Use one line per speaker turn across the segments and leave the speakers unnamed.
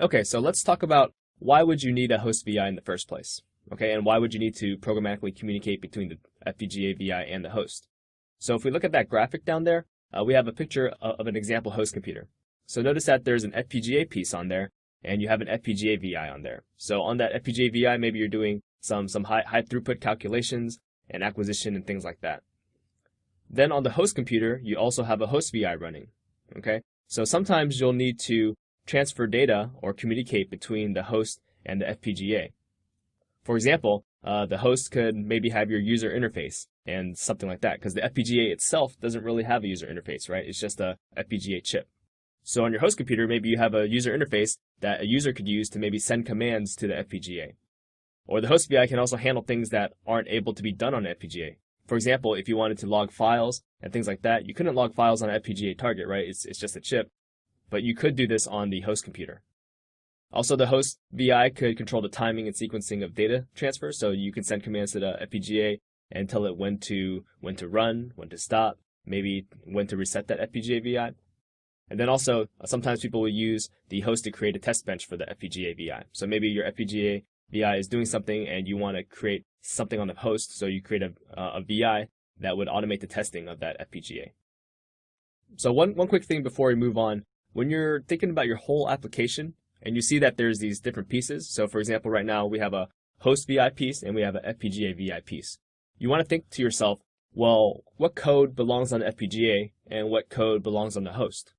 Okay, so let's talk about why would you need a host VI in the first place? Okay, and why would you need to programmatically communicate between the FPGA VI and the host? So if we look at that graphic down there, we have a picture of an example host computer. So notice that there's an FPGA piece on there, and you have an FPGA VI on there. So on that FPGA VI, maybe you're doing some high throughput calculations and acquisition and things like that. Then on the host computer, you also have a host VI running. Okay, so sometimes you'll need to transfer data or communicate between the host and the FPGA. For example, the host could maybe have your user interface and something like that, because the FPGA itself doesn't really have a user interface, right? It's just a FPGA chip. So on your host computer, maybe you have a user interface that a user could use to maybe send commands to the FPGA. Or the host VI can also handle things that aren't able to be done on the FPGA. For example, if you wanted to log files and things like that, you couldn't log files on an FPGA target, right? It's just a chip. But you could do this on the host computer. Also, the host VI could control the timing and sequencing of data transfer, so you can send commands to the FPGA and tell it when to run, when to stop, maybe when to reset that FPGA VI. And then also, sometimes people will use the host to create a test bench for the FPGA VI. So maybe your FPGA VI is doing something and you want to create something on the host, so you create a VI that would automate the testing of that FPGA. So one quick thing before we move on, when you're thinking about your whole application and you see that there's these different pieces, so for example, right now we have a host VI piece and we have an FPGA VI piece. You want to think to yourself, well, what code belongs on the FPGA and what code belongs on the host?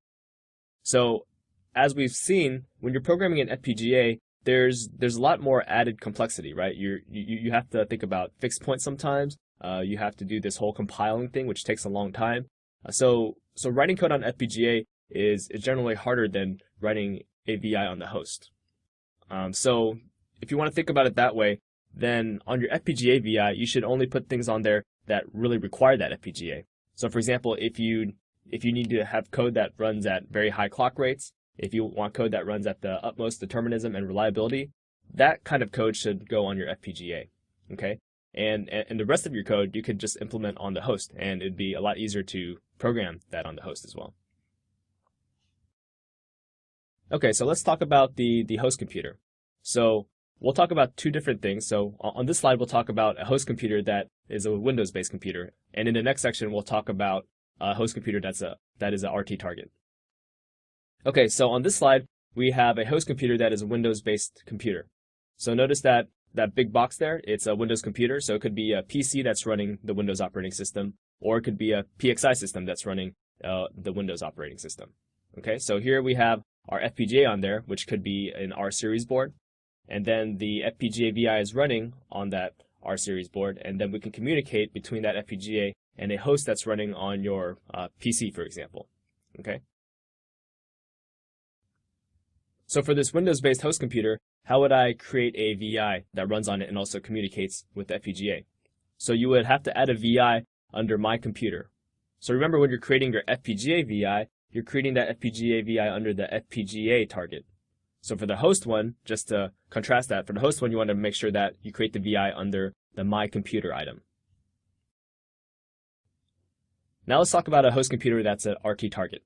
So as we've seen, when you're programming an FPGA, there's a lot more added complexity, right? You have to think about fixed points sometimes. You have to do this whole compiling thing, which takes a long time. So writing code on FPGA is generally harder than writing a VI on the host. So if you want to think about it that way, then on your FPGA VI, you should only put things on there that really require that FPGA. So for example, if you need to have code that runs at very high clock rates, if you want code that runs at the utmost determinism and reliability, that kind of code should go on your FPGA, okay? And the rest of your code you could just implement on the host, and it'd be a lot easier to program that on the host as well. Okay, so let's talk about the host computer. So we'll talk about two different things. So on this slide, we'll talk about a host computer that is a Windows-based computer, and in the next section, we'll talk about a host computer that is a RT target. Okay, so on this slide, we have a host computer that is a Windows-based computer. So notice that big box there, it's a Windows computer, so it could be a PC that's running the Windows operating system, or it could be a PXI system that's running the Windows operating system. Okay, so here we have our FPGA on there, which could be an R series board, and then the FPGA VI is running on that R series board, and then we can communicate between that FPGA and a host that's running on your PC, for example. Okay. So for this Windows-based host computer, how would I create a VI that runs on it and also communicates with the FPGA? So you would have to add a VI under My Computer. So remember, when you're creating your FPGA VI, you're creating that FPGA VI under the FPGA target. So for the host one, just to contrast that, for the host one, you want to make sure that you create the VI under the My Computer item. Now let's talk about a host computer that's an RT target.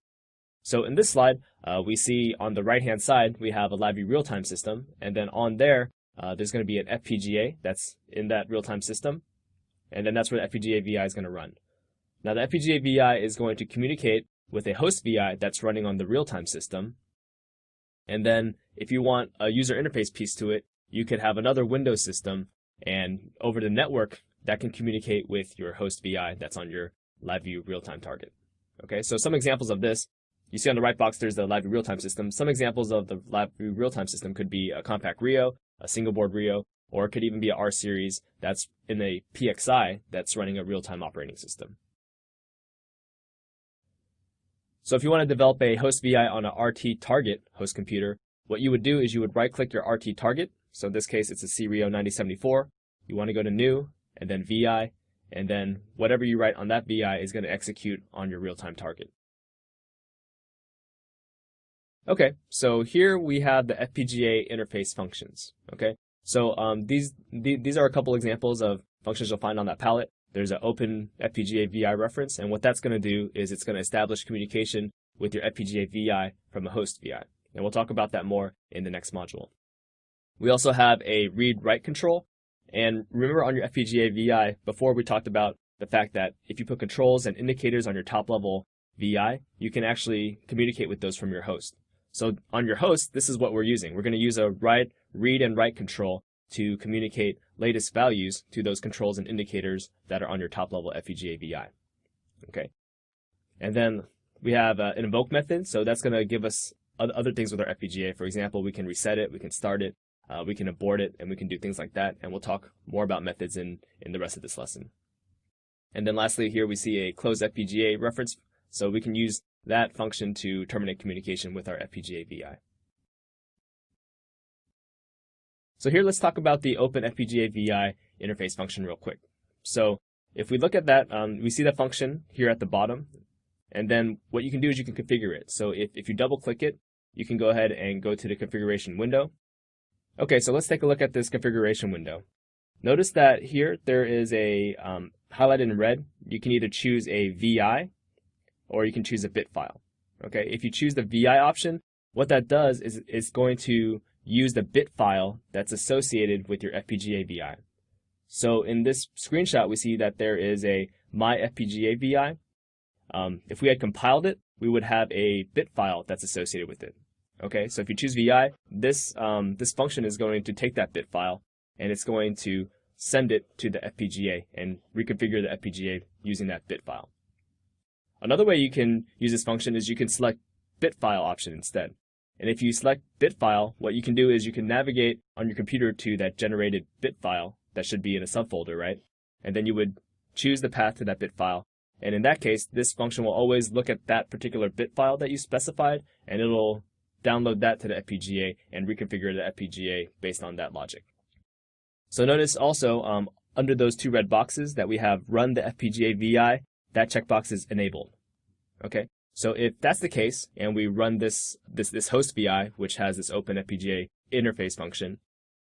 So in this slide, we see on the right-hand side, we have a LabVIEW real-time system, and then on there, there's going to be an FPGA that's in that real-time system, and then that's where the FPGA VI is going to run. Now the FPGA VI is going to communicate with a host VI that's running on the real-time system, and then if you want a user interface piece to it, you could have another Windows system, and over the network, that can communicate with your host VI that's on your LabVIEW real-time target. Okay, so some examples of this. You see on the right box, there's the LabVIEW real-time system. Some examples of the LabVIEW real-time system could be a compact Rio, a single board Rio, or it could even be an R series that's in a PXI that's running a real-time operating system. So if you want to develop a host VI on an RT target host computer, what you would do is you would right-click your RT target. So in this case, it's a C-Rio 9074. You want to go to New, and then VI, and then whatever you write on that VI is going to execute on your real-time target. Okay, so here we have the FPGA interface functions. Okay, so these are a couple examples of functions you'll find on that palette. There's an open FPGA VI reference, and what that's going to do is it's going to establish communication with your FPGA VI from a host VI. and we'll talk about that more in the next module. We also have a read-write control, and remember on your FPGA VI, before we talked about the fact that if you put controls and indicators on your top-level VI, you can actually communicate with those from your host. So on your host, this is what we're using. We're going to use a read and write control to communicate latest values to those controls and indicators that are on your top-level FPGA VI. Okay, and then we have an invoke method, so that's going to give us other things with our FPGA. For example, we can reset it, we can start it, we can abort it, and we can do things like that, and we'll talk more about methods in the rest of this lesson. And then lastly, here we see a close FPGA reference, so we can use that function to terminate communication with our FPGA VI. So here let's talk about the open FPGA VI interface function real quick. So if we look at that, we see that function here at the bottom, and then what you can do is you can configure it. So if you double click it, you can go ahead and go to the configuration window. Okay, so let's take a look at this configuration window. Notice that here there is a highlighted in red. You can either choose a VI or you can choose a bit file. Okay, if you choose the VI option, what that does is it's going to use the bit file that's associated with your FPGA VI. So in this screenshot, we see that there is a my FPGA VI. If we had compiled it, we would have a bit file that's associated with it. Okay, so if you choose VI, this function is going to take that bit file and it's going to send it to the FPGA and reconfigure the FPGA using that bit file. Another way you can use this function is you can select bit file option instead. And if you select bit file, what you can do is you can navigate on your computer to that generated bit file that should be in a subfolder, right? And then you would choose the path to that bit file. And in that case, this function will always look at that particular bit file that you specified, and it'll download that to the FPGA and reconfigure the FPGA based on that logic. So notice also under those two red boxes that we have run the FPGA VI, that checkbox is enabled. Okay, so if that's the case and we run this host VI, which has this open FPGA interface function,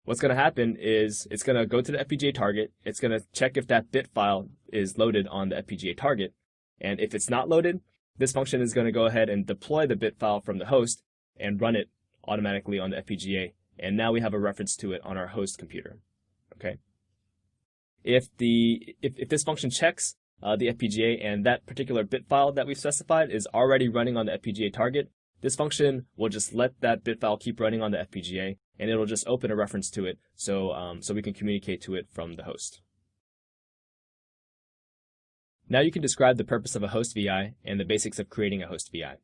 what's going to happen is it's going to go to the FPGA target, it's going to check if that bit file is loaded on the FPGA target, and if it's not loaded, this function is going to go ahead and deploy the bit file from the host and run it automatically on the FPGA, and now we have a reference to it on our host computer. Okay. If this function checks the FPGA and that particular bit file that we've specified is already running on the FPGA target, this function will just let that bit file keep running on the FPGA, and it'll just open a reference to it so we can communicate to it from the host. Now you can describe the purpose of a host VI and the basics of creating a host VI.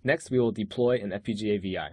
Next, we will deploy an FPGA VI.